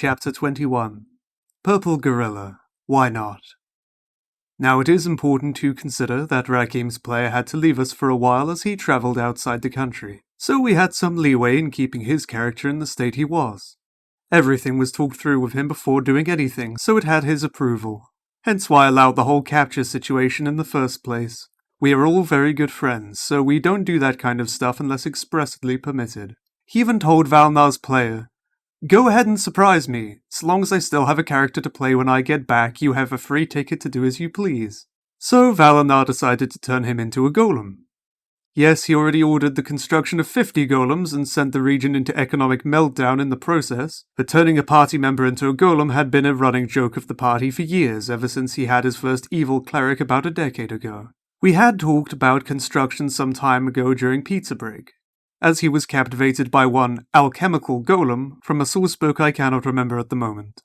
Chapter 21. Purple Gorilla. Why not? Now it is important to consider that Rakim's player had to leave us for a while as he travelled outside the country, so we had some leeway in keeping his character in the state he was. Everything was talked through with him before doing anything, so it had his approval. Hence why I allowed the whole capture situation in the first place. We are all very good friends, so we don't do that kind of stuff unless expressly permitted. He even told Valnar's player, "Go ahead and surprise me. So long as I still have a character to play when I get back, you have a free ticket to do as you please." So Valnar decided to turn him into a golem. Yes, he already ordered the construction of 50 golems and sent the region into economic meltdown in the process, but turning a party member into a golem had been a running joke of the party for years, ever since he had his first evil cleric about a decade ago. We had talked about construction some time ago during pizza break, as he was captivated by one alchemical golem from a source book I cannot remember at the moment.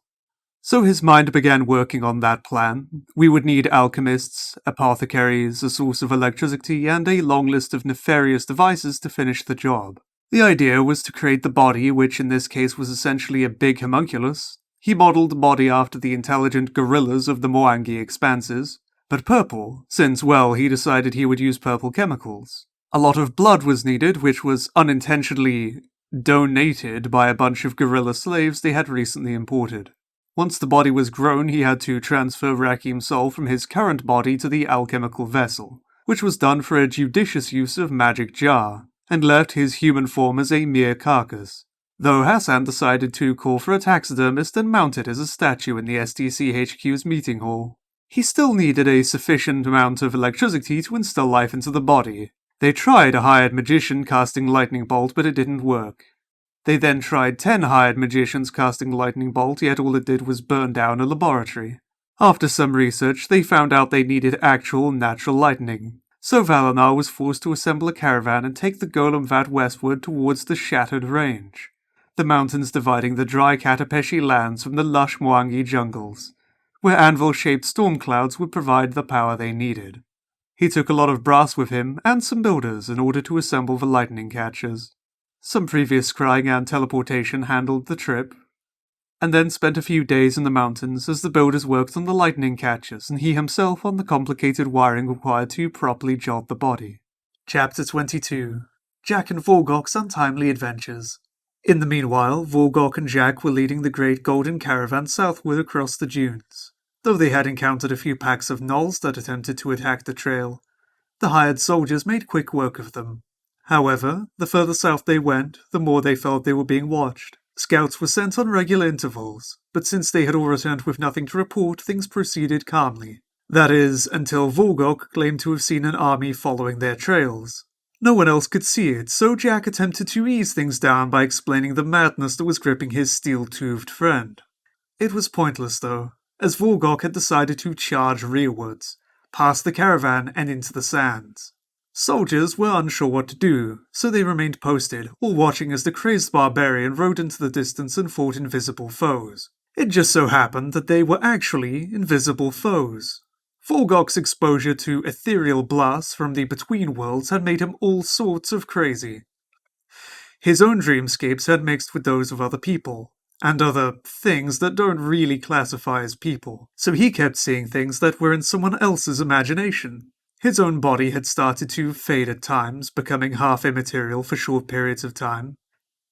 So his mind began working on that plan. We would need alchemists, apothecaries, a source of electricity, and a long list of nefarious devices to finish the job. The idea was to create the body, which in this case was essentially a big homunculus. He modeled the body after the intelligent gorillas of the Mwangi expanses, but purple, since, well, he decided he would use purple chemicals. A lot of blood was needed, which was unintentionally donated by a bunch of gorilla slaves they had recently imported. Once the body was grown, he had to transfer Rakim's soul from his current body to the alchemical vessel, which was done for a judicious use of magic jar, and left his human form as a mere carcass. Though Hassan decided to call for a taxidermist and mount it as a statue in the STC HQ's meeting hall. He still needed a sufficient amount of electricity to instill life into the body. They tried a hired magician casting lightning bolt, but it didn't work. They then tried 10 hired magicians casting lightning bolt, yet all it did was burn down a laboratory. After some research, they found out they needed actual natural lightning. So Valnar was forced to assemble a caravan and take the golem vat westward towards the Shattered Range, the mountains dividing the dry Katapeshi lands from the lush Mwangi jungles, where anvil-shaped storm clouds would provide the power they needed. He took a lot of brass with him, and some builders, in order to assemble the lightning catchers. Some previous scrying and teleportation handled the trip, and then spent a few days in the mountains as the builders worked on the lightning catchers and he himself on the complicated wiring required to properly jolt the body. Chapter 22. Jack and Vorgok's Untimely Adventures. In the meanwhile, Vorgok and Jack were leading the great golden caravan southward across the dunes. Though they had encountered a few packs of gnolls that attempted to attack the trail, the hired soldiers made quick work of them. However, the further south they went, the more they felt they were being watched. Scouts were sent on regular intervals, but since they had all returned with nothing to report, things proceeded calmly. That is, until Vorgok claimed to have seen an army following their trails. No one else could see it, so Jack attempted to ease things down by explaining the madness that was gripping his steel-toothed friend. It was pointless, though, as Vorgok had decided to charge rearwards, past the caravan and into the sands. Soldiers were unsure what to do, so they remained posted, all watching as the crazed barbarian rode into the distance and fought invisible foes. It just so happened that they were actually invisible foes. Vorgok's exposure to ethereal blasts from the Between Worlds had made him all sorts of crazy. His own dreamscapes had mixed with those of other people, and other things that don't really classify as people, so he kept seeing things that were in someone else's imagination. His own body had started to fade at times, becoming half immaterial for short periods of time.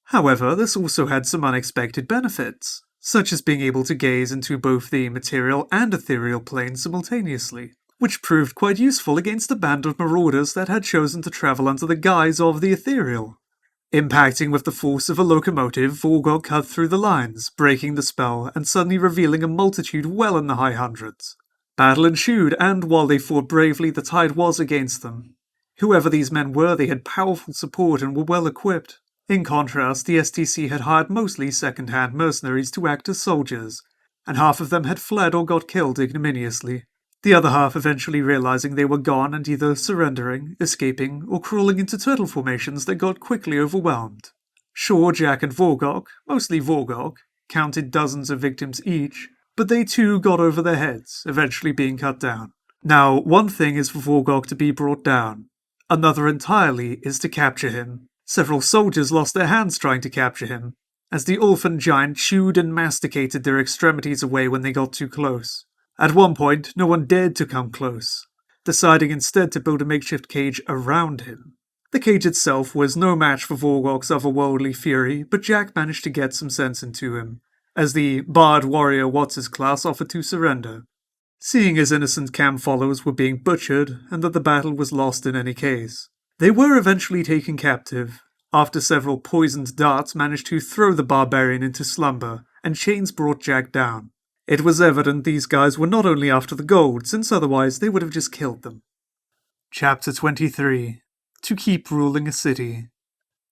However, this also had some unexpected benefits, such as being able to gaze into both the material and ethereal planes simultaneously, which proved quite useful against a band of marauders that had chosen to travel under the guise of the ethereal. Impacting with the force of a locomotive, Vorgok cut through the lines, breaking the spell and suddenly revealing a multitude well in the high hundreds. Battle ensued, and while they fought bravely, the tide was against them. Whoever these men were, they had powerful support and were well equipped. In contrast, the STC had hired mostly second-hand mercenaries to act as soldiers, and half of them had fled or got killed ignominiously. The other half eventually realizing they were gone and either surrendering, escaping, or crawling into turtle formations that got quickly overwhelmed. Sure, Jack and Vorgok, mostly Vorgok, counted dozens of victims each, but they too got over their heads, eventually being cut down. Now, one thing is for Vorgok to be brought down. Another entirely is to capture him. Several soldiers lost their hands trying to capture him, as the elfin giant chewed and masticated their extremities away when they got too close. At one point, no one dared to come close, deciding instead to build a makeshift cage around him. The cage itself was no match for Vorgok's otherworldly fury, but Jack managed to get some sense into him, as the Bard Warrior What's-His-Class offered to surrender, seeing his innocent camp followers were being butchered and that the battle was lost in any case. They were eventually taken captive, after several poisoned darts managed to throw the barbarian into slumber, and chains brought Jack down. It was evident these guys were not only after the gold, since otherwise they would have just killed them. Chapter 23. To keep ruling a city.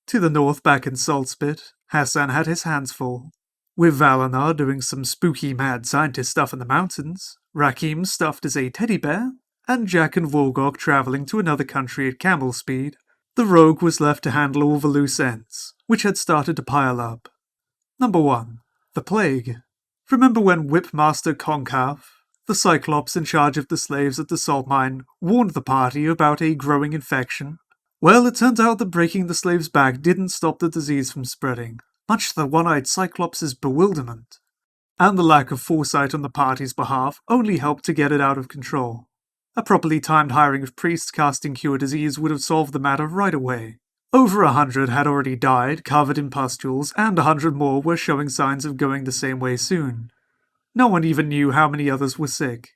To the north, back in Saltspit, Hassan had his hands full. With Valanar doing some spooky mad scientist stuff in the mountains, Rakim stuffed as a teddy bear, and Jack and Vorgok travelling to another country at camel speed, the rogue was left to handle all the loose ends, which had started to pile up. Number 1. The Plague. Remember when Whipmaster Concav, the Cyclops in charge of the slaves at the salt mine, warned the party about a growing infection? Well, it turns out that breaking the slave's back didn't stop the disease from spreading, much to the one-eyed Cyclops' bewilderment. And the lack of foresight on the party's behalf only helped to get it out of control. A properly timed hiring of priests casting cure disease would have solved the matter right away. Over 100 had already died, covered in pustules, and 100 more were showing signs of going the same way soon. No one even knew how many others were sick.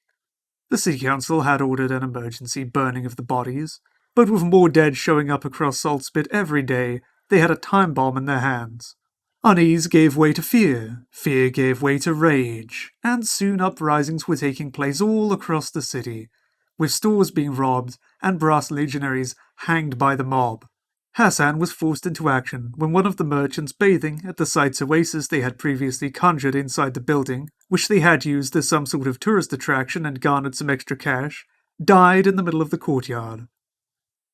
The city council had ordered an emergency burning of the bodies, but with more dead showing up across Saltspit every day, they had a time bomb in their hands. Unease gave way to fear gave way to rage, and soon uprisings were taking place all across the city, with stores being robbed and brass legionaries hanged by the mob. Hassan was forced into action when one of the merchants bathing at the site's oasis they had previously conjured inside the building, which they had used as some sort of tourist attraction and garnered some extra cash, died in the middle of the courtyard.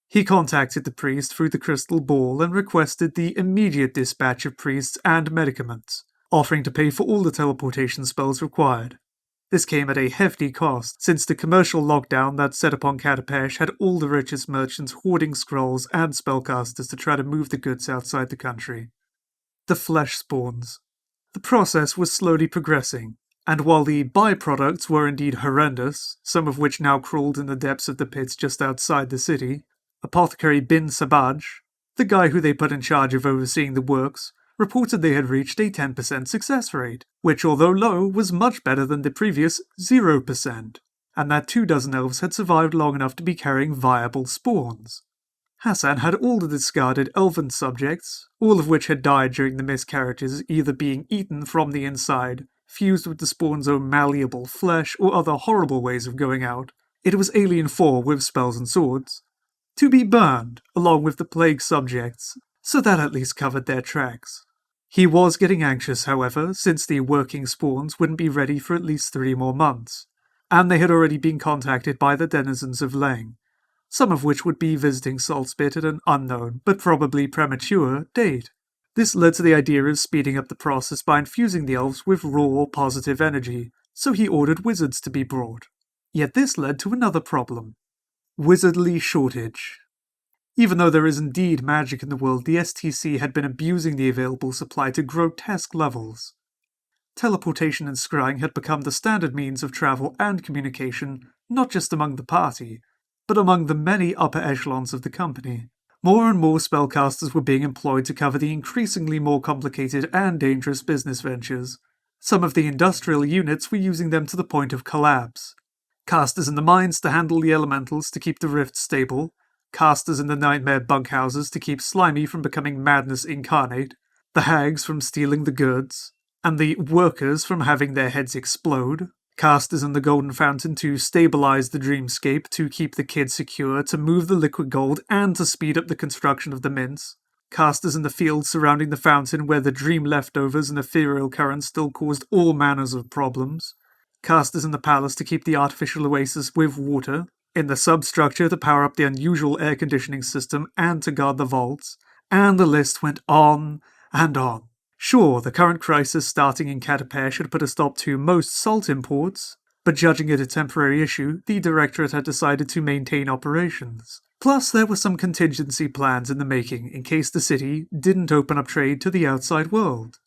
He contacted the priest through the crystal ball and requested the immediate dispatch of priests and medicaments, offering to pay for all the teleportation spells required. This came at a hefty cost, since the commercial lockdown that set upon Katapesh had all the richest merchants hoarding scrolls and spellcasters to try to move the goods outside the country. The flesh spawns. The process was slowly progressing, and while the byproducts were indeed horrendous, some of which now crawled in the depths of the pits just outside the city, Apothecary Bin Sabaj, the guy who they put in charge of overseeing the works, reported they had reached a 10% success rate, which, although low, was much better than the previous 0%, and that 24 elves had survived long enough to be carrying viable spawns. Hassan had all the discarded elven subjects, all of which had died during the miscarriages, either being eaten from the inside, fused with the spawn's own malleable flesh, or other horrible ways of going out. It was Alien 4 with spells and swords. To be burned, along with the plague subjects, so that at least covered their tracks. He was getting anxious, however, since the working spawns wouldn't be ready for at least 3 more months, and they had already been contacted by the denizens of Leng, some of which would be visiting Saltspit at an unknown, but probably premature, date. This led to the idea of speeding up the process by infusing the elves with raw, positive energy, so he ordered wizards to be brought. Yet this led to another problem. Wizardly shortage. Even though there is indeed magic in the world, the STC had been abusing the available supply to grotesque levels. Teleportation and scrying had become the standard means of travel and communication, not just among the party, but among the many upper echelons of the company. More and more spellcasters were being employed to cover the increasingly more complicated and dangerous business ventures. Some of the industrial units were using them to the point of collapse. Casters in the mines to handle the elementals to keep the rift stable, casters in the nightmare bunkhouses to keep Slimy from becoming madness incarnate, the hags from stealing the goods, and the workers from having their heads explode, casters in the golden fountain to stabilize the dreamscape, to keep the kids secure, to move the liquid gold, and to speed up the construction of the mints, casters in the fields surrounding the fountain where the dream leftovers and ethereal currents still caused all manners of problems, casters in the palace to keep the artificial oasis with water, in the substructure to power up the unusual air conditioning system and to guard the vaults, and the list went on and on. Sure, the current crisis starting in Katapesh had put a stop to most salt imports, but judging it a temporary issue, the Directorate had decided to maintain operations. Plus, there were some contingency plans in the making in case the city didn't open up trade to the outside world.